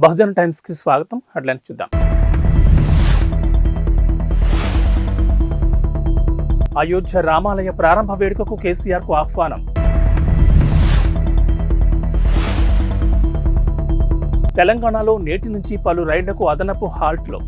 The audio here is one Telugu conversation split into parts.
బహుజన్ టైమ్స్ కి స్వాగతం. హెడ్లైన్స్ చూద్దాం. అయోధ్య రామాలయ ప్రారంభ వేడుకకు కేసీఆర్ కు ఆహ్వానం. తెలంగాణలో నేటి నుంచి పలు రైళ్లకు అదనపు హాల్ట్లు.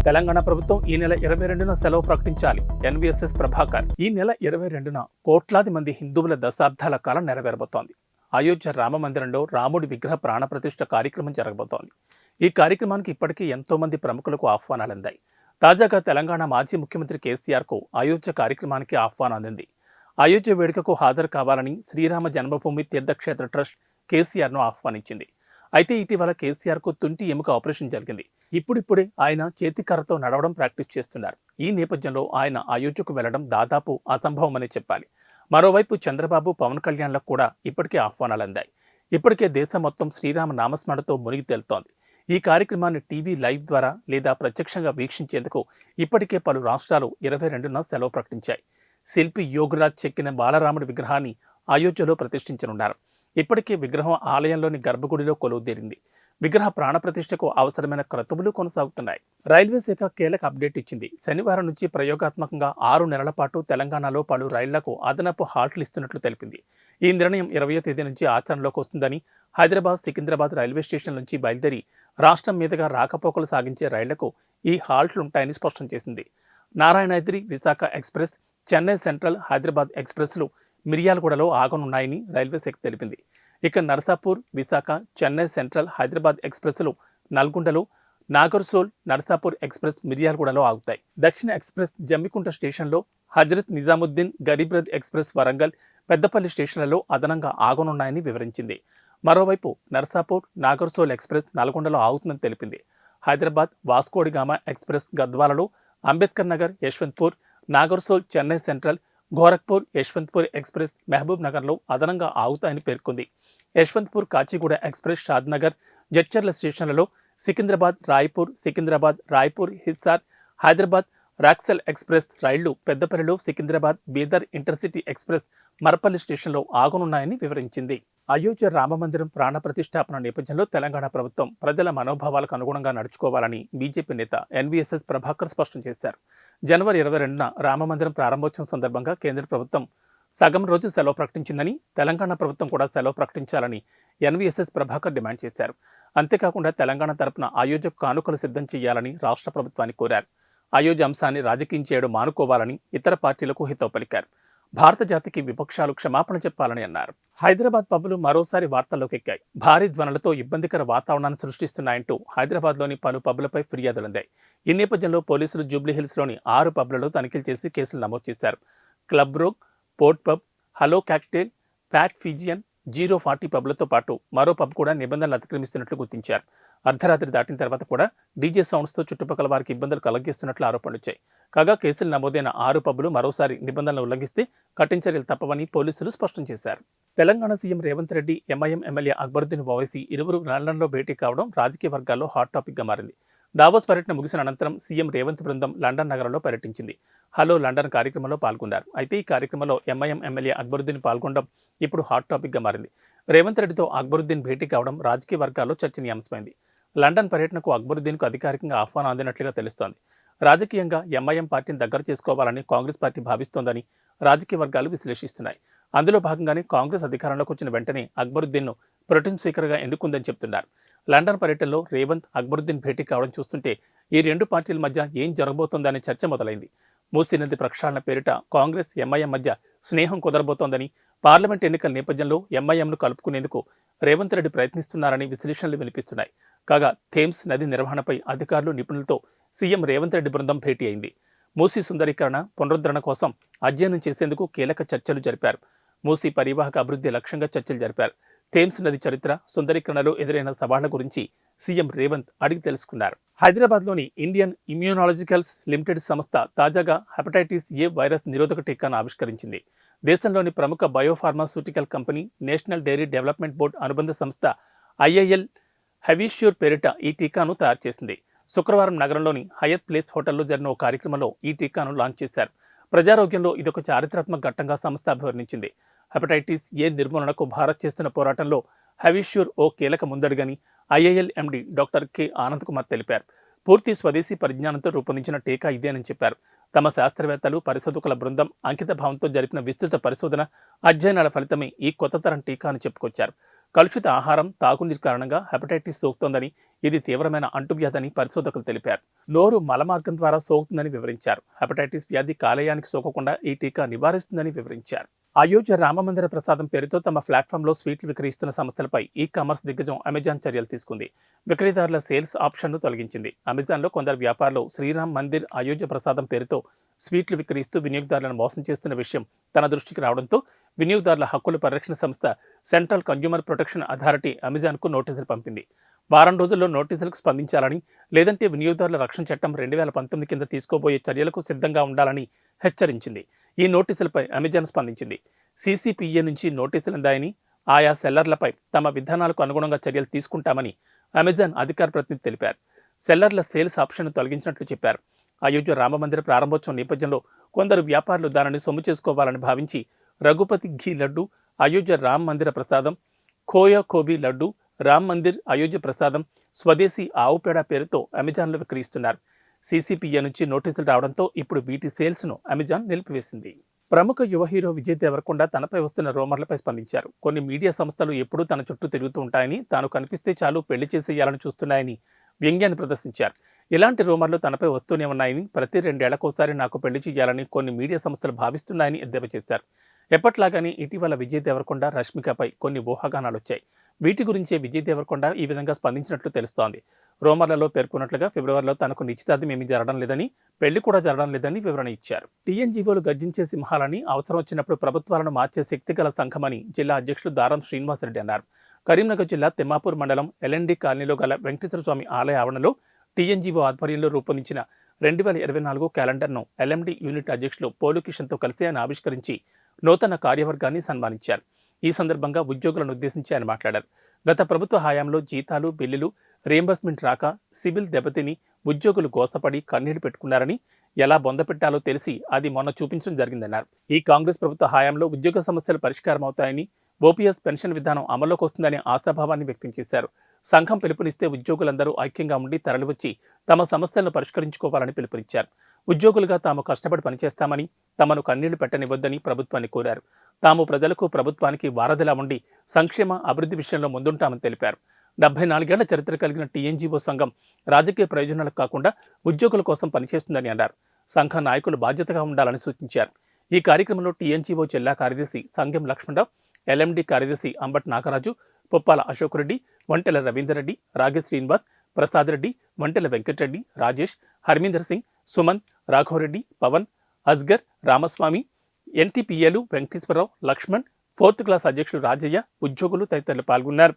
తెలంగాణ ప్రభుత్వం ఈ నెల 22న సెలవు ప్రకటించాలి. ఎన్వీఎస్ఎస్ ప్రభాకర్. ఈ నెల 22న కోట్లాది మంది హిందువుల దశాబ్దాల కాలం నెరవేరబోతోంది. అయోధ్య రామ మందిరంలో రాముడి విగ్రహ ప్రాణప్రతిష్ఠ కార్యక్రమం జరగబోతోంది. ఈ కార్యక్రమానికి ఇప్పటికీ ఎంతో మంది ప్రముఖులకు ఆహ్వానాలు అందాయి. తాజాగా తెలంగాణ మాజీ ముఖ్యమంత్రి కేసీఆర్ కు అయోధ్య కార్యక్రమానికి ఆహ్వానం అందింది. అయోధ్య వేడుకకు హాజరు కావాలని శ్రీరామ జన్మభూమి తీర్థక్షేత్ర ట్రస్ట్ కేసీఆర్ను ఆహ్వానించింది. అయితే ఇటీవల కేసీఆర్ కు తుంటి ఎముక ఆపరేషన్ జరిగింది. ఇప్పుడిప్పుడే ఆయన చేతికర్రతో నడవడం ప్రాక్టీస్ చేస్తున్నారు. ఈ నేపథ్యంలో ఆయన అయోధ్యకు వెళ్లడం దాదాపు అసంభవమని చెప్పాలి. మరోవైపు చంద్రబాబు, పవన్ కళ్యాణ్లకు కూడా ఇప్పటికే ఆహ్వానాలు అందాయి. ఇప్పటికే దేశం మొత్తం శ్రీరామ నామస్మరణతో మునిగి తేలుతోంది. ఈ కార్యక్రమాన్ని టీవీ లైవ్ ద్వారా లేదా ప్రత్యక్షంగా వీక్షించేందుకు ఇప్పటికే పలు రాష్ట్రాలు 22న సెలవు ప్రకటించాయి. శిల్పి యోగిరాజ్ చెక్కిన బాలరాముడి విగ్రహాన్ని అయోధ్యలో ప్రతిష్ఠించనున్నారు. ఇప్పటికే విగ్రహం ఆలయంలోని గర్భగుడిలో కొలువుదీరింది. విగ్రహ ప్రాణప్రతిష్ఠకు అవసరమైన క్రతువులు కొనసాగుతున్నాయి. రైల్వే శాఖ కీలక అప్డేట్ ఇచ్చింది. శనివారం నుంచి ప్రయోగాత్మకంగా 6 నెలల పాటు తెలంగాణలో పలు రైళ్లకు అదనపు హాల్ట్లు ఇస్తున్నట్లు తెలిపింది. ఈ నిర్ణయం 20వ తేదీ నుంచి ఆచరణలోకి వస్తుందని హైదరాబాద్, సికింద్రాబాద్ రైల్వే స్టేషన్ నుంచి బయలుదేరి రాష్ట్రం మీదుగా రాకపోకలు సాగించే రైళ్లకు ఈ హాల్ట్లుంటాయని స్పష్టం చేసింది. నారాయణాద్రి, విశాఖ ఎక్స్ప్రెస్, చెన్నై సెంట్రల్, హైదరాబాద్ ఎక్స్ప్రెస్లు మిర్యాలగూడలో ఆగనున్నాయని రైల్వే శాఖ తెలిపింది. ఇక నర్సాపూర్, విశాఖ, చెన్నై సెంట్రల్, హైదరాబాద్ ఎక్స్ప్రెస్లు నల్గొండలో, నాగర్సోల్, నర్సాపూర్ ఎక్స్ప్రెస్ మిర్యాలగూడలో ఆగుతాయి. దక్షిణ ఎక్స్ప్రెస్ జమ్మికుంట స్టేషన్లో, హజరత్ నిజాముద్దీన్ గరీబ్ రథ్ ఎక్స్ప్రెస్ వరంగల్, పెద్దపల్లి స్టేషన్లలో అదనంగా ఆగనున్నాయని వివరించింది. మరోవైపు నర్సాపూర్, నాగర్సోల్ ఎక్స్ప్రెస్ నల్గొండలో ఆగుతుందని తెలిపింది. హైదరాబాద్ వాస్కోడిగామా ఎక్స్ప్రెస్ గద్వాలలో, అంబేద్కర్ నగర్, యశ్వంత్పూర్, నాగర్సోల్, చెన్నై సెంట్రల్, గోరఖ్పూర్, యశ్వంత్పూర్ ఎక్స్ప్రెస్ మహబూబ్ నగర్లో అదనంగా ఆగుతాయని పేర్కొంది. యశ్వంత్పూర్, కాచిగూడ ఎక్స్ప్రెస్ షాద్నగర్, జడ్చర్ల స్టేషన్లలో, సికింద్రాబాద్, రాయ్పూర్, హిస్సార్, హైదరాబాద్ రాక్సెల్ ఎక్స్ప్రెస్ రైళ్లు పెద్దపల్లిలో, సికింద్రాబాద్, బీదర్ ఇంటర్సిటీ ఎక్స్ప్రెస్ మరపల్లి స్టేషన్లో ఆగనున్నాయని వివరించింది. అయోధ్య రామమందిరం ప్రాణ ప్రతిష్టాపన నేపథ్యంలో తెలంగాణ ప్రభుత్వం ప్రజల మనోభావాలకు అనుగుణంగా నడుచుకోవాలని బీజేపీ నేత ఎన్వీఎస్ఎస్ ప్రభాకర్ స్పష్టం చేశారు. జనవరి 22న రామమందిరం ప్రారంభోత్సవం సందర్భంగా కేంద్ర ప్రభుత్వం సగం రోజు సెలవు ప్రకటించిందని, తెలంగాణ ప్రభుత్వం కూడా సెలవు ప్రకటించాలని ఎన్వీఎస్ఎస్ ప్రభాకర్ డిమాండ్ చేశారు. అంతేకాకుండా తెలంగాణ తరపున అయోధ్యకు కానుకలు సిద్ధం చేయాలని రాష్ట్ర ప్రభుత్వాన్ని కోరారు. అయోధ్య అంశాన్ని రాజకీయం చేయడం మానుకోవాలని ఇతర పార్టీలకు హితవు పలికారు. భారత జాతికి విపక్షాలు క్షమాపణ చెప్పాలని అన్నారు. హైదరాబాద్ పబ్బులు మరోసారి వార్తల్లోకి ఎక్కాయి. భారీ ధ్వనులతో ఇబ్బందికర వాతావరణాన్ని సృష్టిస్తున్నాయంటూ హైదరాబాద్లోని పలు పబ్బులపై ఫిర్యాదులందాయి. ఈ నేపథ్యంలో పోలీసులు జూబ్లీహిల్స్లోని 6 పబ్లలో తనిఖీలు చేసి కేసులు నమోదు చేశారు. Club rogue, port pub, hello cocktail, fat Fijian, 040 పబ్లతో పాటు మరో పబ్ కూడా నిబంధనలు అతిక్రమిస్తున్నట్లు గుర్తించారు. అర్ధరాత్రి దాటిన తర్వాత కూడా డీజే సౌండ్స్తో చుట్టుపక్కల వారికి ఇబ్బందులు కలిగిస్తున్నట్లు ఆరోపణలు వచ్చాయి. కాగా కేసులు నమోదైన 6 పబ్లు మరోసారి నిబంధనలు ఉల్లంఘిస్తే కఠిన చర్యలు తప్పవని పోలీసులు స్పష్టం చేశారు. Telangana CM Revanth Reddy, MIM MLA Akbaruddin Owaisi ఇరువురు లండన్లో భేటీ కావడం రాజకీయ వర్గాల్లో హాట్ టాపిక్గా మారింది. దావోస్ పర్యటన ముగిసిన అనంతరం సీఎం రేవంత్ బృందం లండన్ నగరంలో పర్యటించింది. హలో లండన్ కార్యక్రమంలో పాల్గొన్నారు. అయితే ఈ కార్యక్రమంలో ఎంఐఎం ఎమ్మెల్యే అక్బరుద్దీన్ పాల్గొనడం ఇప్పుడు హాట్ టాపిక్గా మారింది. రేవంత్ రెడ్డితో అక్బరుద్దీన్ భేటీ కావడం రాజకీయ వర్గాల్లో చర్చనీయాంశమైంది. లండన్ పర్యటనకు అక్బరుద్దీన్కు అధికారికంగా ఆహ్వానం అందినట్లుగా తెలుస్తోంది. రాజకీయంగా ఎంఐఎం పార్టీని దగ్గర చేసుకోవాలని కాంగ్రెస్ పార్టీ భావిస్తోందని రాజకీయ వర్గాలు విశ్లేషిస్తున్నాయి. అందులో భాగంగానే కాంగ్రెస్ అధికారంలోకి వచ్చిన వెంటనే అక్బరుద్దీన్ను ప్రొటెం స్పీకర్గా ఎన్నుకుందని చెబుతున్నారు. లండన్ పర్యటనలో రేవంత్, అక్బరుద్దీన్ భేటీ కావడం చూస్తుంటే ఈ 2 పార్టీల మధ్య ఏం జరగబోతోందనే చర్చ మొదలైంది. మూసీ నది ప్రక్షాళన పేరిట కాంగ్రెస్, ఎంఐఎం మధ్య స్నేహం కుదరబోతోందని, పార్లమెంట్ ఎన్నికల నేపథ్యంలో ఎంఐఎంను కలుపుకునేందుకు రేవంత్ రెడ్డి ప్రయత్నిస్తున్నారని విశ్లేషణలు వినిపిస్తున్నాయి. కాగా థేమ్స్ నది నిర్వహణపై అధికారులు, నిపుణులతో సీఎం రేవంత్ రెడ్డి బృందం భేటీ అయింది. మూసీ సుందరీకరణ, పునరుద్ధరణ కోసం అధ్యయనం చేసేందుకు కీలక చర్చలు జరిపారు. మూసీ పరివాహక అభివృద్ధి లక్ష్యంగా చర్చలు జరిపారు. థేమ్స్ నది చరిత్ర, సుందరీకరణలో ఎదురైన సవాళ్ల గురించి సీఎం రేవంత్ అడిగి తెలుసుకున్నారు. హైదరాబాద్లోని ఇండియన్ ఇమ్యూనాలజికల్స్ లిమిటెడ్ సంస్థ తాజాగా హెపటైటిస్ ఏ వైరస్ నిరోధక టీకాను ఆవిష్కరించింది. దేశంలోని ప్రముఖ biopharmaceutical company national dairy development board అనుబంధ సంస్థ ఐఐఎల్ హెవిష్యూర్ పేరిట ఈ టీకాను తయారు చేసింది. శుక్రవారం నగరంలోని హయత్ ప్లేస్ హోటల్లో జరిగిన ఓ కార్యక్రమంలో ఈ టీకాను లాంచ్ చేశారు. ప్రజారోగ్యంలో ఇదొక చారిత్రాత్మక ఘట్టంగా సంస్థ అభివర్ణించింది. హెపటైటిస్ ఏ నిర్మూలనకు భారత్ చేస్తున్న పోరాటంలో హవిష్యూర్ ఓ కీలక ముందడుగని IIL MD doctor K Anand Kumar తెలిపారు. పూర్తి స్వదేశీ పరిజ్ఞానంతో రూపొందించిన టీకా ఇదేనని చెప్పారు. తమ శాస్త్రవేత్తలు, పరిశోధకుల బృందం అంకిత భావంతో జరిపిన విస్తృత పరిశోధన, అధ్యయనాల ఫలితమే ఈ కొత్త తరం టీకా అని చెప్పుకొచ్చారు. కలుషిత ఆహారం, తాగునీరు కారణంగా హెపటైటిస్ సోకుతోందని, ఇది తీవ్రమైన అంటువ్యాధని పరిశోధకులు తెలిపారు. నోరు మలమార్గం ద్వారా సోకుతుందని వివరించారు. హెపటైటిస్ వ్యాధి కాలేయానికి సోకకుండా ఈ టీకా నివారిస్తుందని వివరించారు. అయోధ్య రామమందిర ప్రసాదం పేరుతో తమ ప్లాట్ఫామ్లో స్వీట్లు విక్రయిస్తున్న సంస్థలపై ఈ కామర్స్ దిగ్గజం అమెజాన్ చర్యలు తీసుకుంది. విక్రయదారుల సేల్స్ ఆప్షన్ను తొలగించింది. అమెజాన్లో కొందరు వ్యాపారులు శ్రీరామ్ మందిర్ అయోధ్య ప్రసాదం పేరుతో స్వీట్లు విక్రయిస్తూ వినియోగదారులను మోసం చేస్తున్న విషయం తన దృష్టికి రావడంతో వినియోగదారుల హక్కుల పరిరక్షణ సంస్థ సెంట్రల్ కన్జ్యూమర్ ప్రొటెక్షన్ అథారిటీ అమెజాన్కు నోటీసులు పంపింది. వారం రోజుల్లో నోటీసులకు స్పందించాలని, లేదంటే వినియోగదారుల రక్షణ చట్టం 2019 కింద తీసుకోబోయే చర్యలకు సిద్ధంగా ఉండాలని హెచ్చరించింది. ఈ నోటీసులపై అమెజాన్ స్పందించింది. CCPA నుంచి నోటీసులు అందాయని, ఆయా సెల్లర్లపై తమ విధానాలకు అనుగుణంగా చర్యలు తీసుకుంటామని అమెజాన్ అధికార ప్రతినిధి తెలిపారు. సెల్లర్ల సేల్స్ ఆప్షన్ను తొలగించినట్లు చెప్పారు. అయోధ్య రామమందిర ప్రారంభోత్సవం నేపథ్యంలో కొందరు వ్యాపారులు దానిని సొమ్ము చేసుకోవాలని భావించి రఘుపతి ఘీ లడ్డు, అయోధ్య రామ్ మందిర ప్రసాదం, ఖోయా కోబీ లడ్డు, రామ్ మందిర్ అయోధ్య ప్రసాదం, స్వదేశీ ఆవు పేడ పేరుతో అమెజాన్లో విక్రయిస్తున్నారు. CCPA నుంచి నోటీసులు రావడంతో ఇప్పుడు వీటి సేల్స్ను అమెజాన్ నిలిపివేసింది. ప్రముఖ యువ హీరో విజయ్ దేవరకొండ తనపై వస్తున్న రూమర్లపై స్పందించారు. కొన్ని మీడియా సంస్థలు ఎప్పుడూ తన చుట్టూ తిరుగుతూ ఉంటాయని, తాను కనిపిస్తే చాలు పెళ్లి చేసేయాలని చూస్తున్నాయని వ్యంగ్యాన్ని ప్రదర్శించారు. ఇలాంటి రూమర్లు తనపై వస్తూనే ఉన్నాయని, ప్రతి 2 ఏళ్లకోసారి నాకు పెళ్లి చేయాలని కొన్ని మీడియా సంస్థలు భావిస్తున్నాయని ఎద్దేవా చేశారు. ఎప్పట్లాగానే ఇటీవల విజయ్ దేవరకొండ, రష్మికపై కొన్ని ఊహాగానాలొచ్చాయి. వీటి గురించే విజయ్ దేవరకొండ ఈ విధంగా స్పందించినట్లు తెలుస్తోంది. రూమర్లలో పేర్కొన్నట్లుగా ఫిబ్రవరిలో తనకు నిశ్చితార్థం ఏమీ జరగడం లేదని, పెళ్లి కూడా జరగడం లేదని వివరణ ఇచ్చారు. TNGOలు గర్జించే సింహాలని, అవసరం వచ్చినప్పుడు ప్రభుత్వాలను మార్చే శక్తిగల సంఘమని జిల్లా అధ్యక్షులు దారం శ్రీనివాసరెడ్డి అన్నారు. కరీంనగర్ జిల్లా తిమ్మాపూర్ మండలం LND కాలనీలో గల వెంకటేశ్వర స్వామి ఆలయ ఆవరణలో TNGO ఆధ్వర్యంలో రూపొందించిన 2024 క్యాలెండర్ను LMD యూనిట్ అధ్యక్షులు పోలు కిషన్తో కలిసి ఆయన ఆవిష్కరించి నూతన కార్యవర్గాన్ని సన్మానించారు. ఈ సందర్భంగా ఉద్యోగులను ఉద్దేశించి ఆయన మాట్లాడారు. గత ప్రభుత్వ హయాంలో జీతాలు, బిల్లులు, రీయింబర్స్మెంట్ రాక సివిల్ దెబ్బతిని ఉద్యోగులు గోసపడి కన్నీళ్లు పెట్టుకున్నారని, ఎలా బొందపెట్టాలో తెలిసి అది మొన్న చూపించడం జరిగిందన్నారు. ఈ కాంగ్రెస్ ప్రభుత్వ హయాంలో ఉద్యోగ సమస్యలు పరిష్కారం అవుతాయని, OPS పెన్షన్ విధానం అమల్లోకి వస్తుందనే ఆశాభావాన్ని వ్యక్తం చేశారు. సంఘం పిలుపునిస్తే ఉద్యోగులందరూ ఐక్యంగా ఉండి తరలివచ్చి తమ సమస్యలను పరిష్కరించుకోవాలని పిలుపునిచ్చారు. ఉద్యోగులుగా తాము కష్టపడి పనిచేస్తామని, తమను కన్నీళ్లు పెట్టనివ్వద్దని ప్రభుత్వాన్ని కోరారు. తాము ప్రజలకు, ప్రభుత్వానికి వారధిలా ఉండి సంక్షేమ, అభివృద్ధి విషయంలో ముందుంటామని తెలిపారు. 74 ఏళ్ల చరిత్ర కలిగిన TNGO సంఘం రాజకీయ ప్రయోజనాలకు కాకుండా ఉద్యోగుల కోసం పనిచేస్తుందని అన్నారు. సంఘ నాయకులు బాధ్యతగా ఉండాలని సూచించారు. ఈ కార్యక్రమంలో TNGO జిల్లా కార్యదర్శి సంగెం లక్ష్మణరావు, LMD కార్యదర్శి అంబట్ నాగరాజు, పొప్పాల అశోక్ రెడ్డి, వంటెల రవీందర్ రెడ్డి, రాగేష్ శ్రీనివాస్, ప్రసాద్ రెడ్డి, వంటెల వెంకటరెడ్డి, రాజేష్, హర్మీందర్ సింగ్, సుమన్, రాఘవరెడ్డి, పవన్, అస్గర్, రామస్వామి, NTPAలు వెంకటేశ్వరరావు, లక్ష్మణ్, 4th క్లాస్ అధ్యక్షులు రాజయ్య, ఉద్యోగులు తదితరులు పాల్గొన్నారు.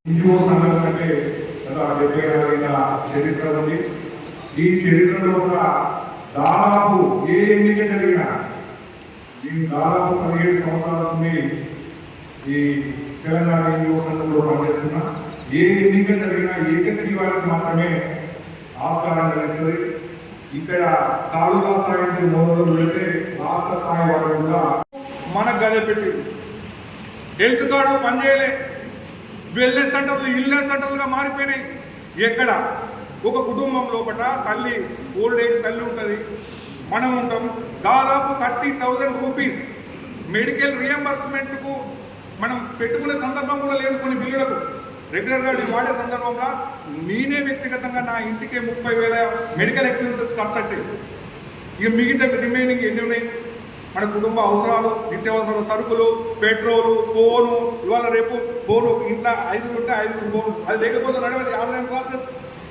NGO సంఘం అంటే 74 ఏళ్ల చరిత్ర ఉంది. ఈ చరిత్రలో కూడా దాదాపు ఏ ఎన్నిక జరిగినా, నేను దాదాపు 17 సంవత్సరాల నుండి ఈ తెలంగాణ NGO సంఘంలో పనిచేస్తున్నా. ఏ ఎన్నిక జరిగినా ఏకగ్రీవానికి మాత్రమే ఆస్కారం లభిస్తుంది. ఇక్కడ తాలూకా స్థాయి నుంచి మొదలు పెడితే రాష్ట్ర స్థాయి వరకు కూడా మనకు గదే పెట్టి హెల్త్ కార్డులు పనిచేయలే, వెల్నెస్ సెంటర్లు ఇల్నెస్ సెంటర్లుగా మారిపోయినాయి. ఎక్కడ ఒక కుటుంబం లోపల తల్లి, ఓల్డ్ ఏజ్ తల్లి ఉంటుంది, మనం ఉంటాం. దాదాపు 30,000 రూపీస్ మెడికల్ రియంబర్స్మెంట్కు మనం పెట్టుకునే సందర్భం కూడా లేదు. కొన్ని బిల్లులకు రెగ్యులర్గా వాడే సందర్భంలో నేనే వ్యక్తిగతంగా నా ఇంటికే 30,000 మెడికల్ ఎక్స్పెన్సెస్ ఖర్చు అవుతాయి. ఇక మిగతా రిమైనింగ్ ఎన్ని ఉన్నాయి? మన కుటుంబ అవసరాలు, నిత్యావసర సరుకులు, పెట్రోలు, ఫోను. ఇవాళ రేపు ఫోను ఇంట్లో 5 ఉంటే 5 ఫోను, అది లేకపోతే నడవదు. ఆన్లైన్ క్లాసెస్,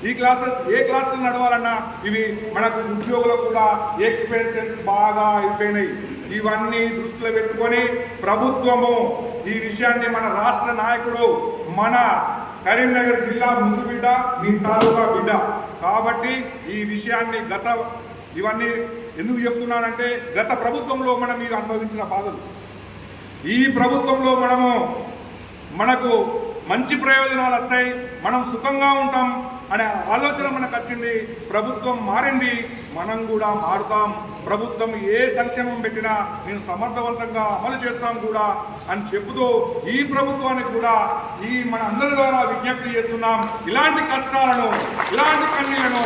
ఈ క్లాసెస్, ఏ క్లాసులు నడవాలన్నా ఇవి మనకు ఉద్యోగులకు కూడా ఎక్స్పెన్సెస్ బాగా అయిపోయినాయి. ఇవన్నీ దృష్టిలో పెట్టుకొని ప్రభుత్వము ఈ విషయాన్ని, మన రాష్ట్ర నాయకుడు, మన కరీంనగర్ జిల్లా ముందు బిడ్డ, మీ తాలూకా బిడ్డ. కాబట్టి ఈ విషయాన్ని ఇవన్నీ ఎందుకు చెప్తున్నానంటే గత ప్రభుత్వంలో మనం మీరు అనుభవించిన బాధలు, ఈ ప్రభుత్వంలో మనకు మంచి ప్రయోజనాలు వస్తాయి, మనం సుఖంగా ఉంటాం అనే ఆలోచన మనకు వచ్చింది. ప్రభుత్వం మారింది, మనం కూడా మారుతాం. ప్రభుత్వం ఏ సంక్షేమం పెట్టినా నేను సమర్థవంతంగా అమలు చేస్తాం కూడా అని చెబుతూ ఈ ప్రభుత్వానికి కూడా మన అందరి ద్వారా విజ్ఞప్తి చేస్తున్నాం. ఇలాంటి కష్టాలను, ఇలాంటి కన్నీలను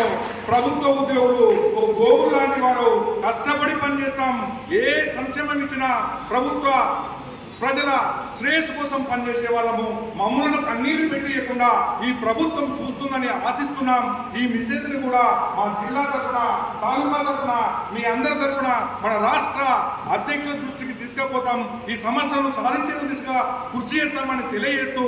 ప్రభుత్వ ఉద్యోగులు గోవులు లాంటి వారు కష్టపడి పనిచేస్తాం. ఏ సంక్షేమం ఇచ్చినా ప్రభుత్వ ప్రజల శ్రేయస్సు కోసం పనిచేసే వాళ్ళము. మమ్మల్ని కన్నీరు పెట్టియకుండా ఈ ప్రభుత్వం చూస్తుందని ఆశిస్తున్నాం. ఈ మెసేజ్ని కూడా మా జిల్లా తరఫున, తాలూకా తరఫున, మీ అందరి తరఫున మన రాష్ట్ర అధ్యక్షుల దృష్టికి తీసుకుపోతాం. ఈ సమస్యలను సాధించే దిశగా కృషి చేస్తామని తెలియజేస్తూ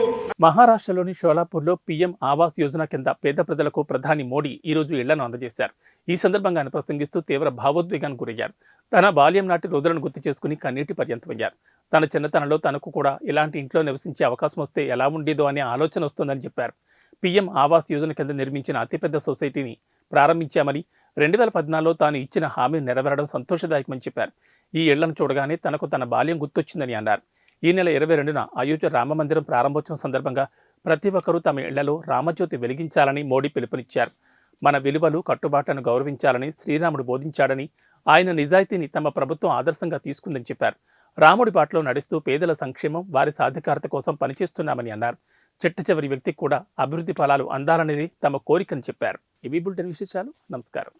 మహారాష్ట్రలోని షోలాపూర్లో పీఎం ఆవాస్ యోజన కింద పేద ప్రజలకు ప్రధాని మోడీ ఈరోజు ఇళ్లను అందజేశారు. ఈ సందర్భంగా ఆయన ప్రసంగిస్తూ తీవ్ర భావోద్వేగానికి గురయ్యారు. తన బాల్యం నాటి రోజులను గుర్తు చేసుకుని కన్నీటి పర్యంతమయ్యారు. తన చిన్నతనంలో తనకు కూడా ఇలాంటి ఇంట్లో నివసించే అవకాశం వస్తే ఎలా ఉండేదో అనే ఆలోచన వస్తుందని చెప్పారు. పీఎం ఆవాస్ యోజన కింద నిర్మించిన అతిపెద్ద సొసైటీని ప్రారంభించామని, 2014లో తాను ఇచ్చిన హామీ నెరవేరడం సంతోషదాయకమని చెప్పారు. ఈ ఇళ్లను చూడగానే తనకు తన బాల్యం గుర్తొచ్చిందని అన్నారు. ఈ నెల 22న అయోధ్య రామమందిరం ప్రారంభోత్సవం సందర్భంగా ప్రతి ఒక్కరూ తమ ఇళ్లలో రామజ్యోతి వెలిగించాలని మోడీ పిలుపునిచ్చారు. మన విలువలు, కట్టుబాట్లను గౌరవించాలని శ్రీరాముడు బోధించాడని, ఆయన నిజాయితీని తమ ప్రభుత్వం ఆదర్శంగా తీసుకుందని చెప్పారు. రాముడి బాటలో నడుస్తూ పేదల సంక్షేమం, వారి సాధికారత కోసం పనిచేస్తున్నామని అన్నారు. చిట్ట చివరి వ్యక్తికి కూడా అభివృద్ధి ఫలాలు అందాలనేది తమ కోరికని చెప్పారు. ఇవి బులెటిన్ విశేషాలు. నమస్కారం.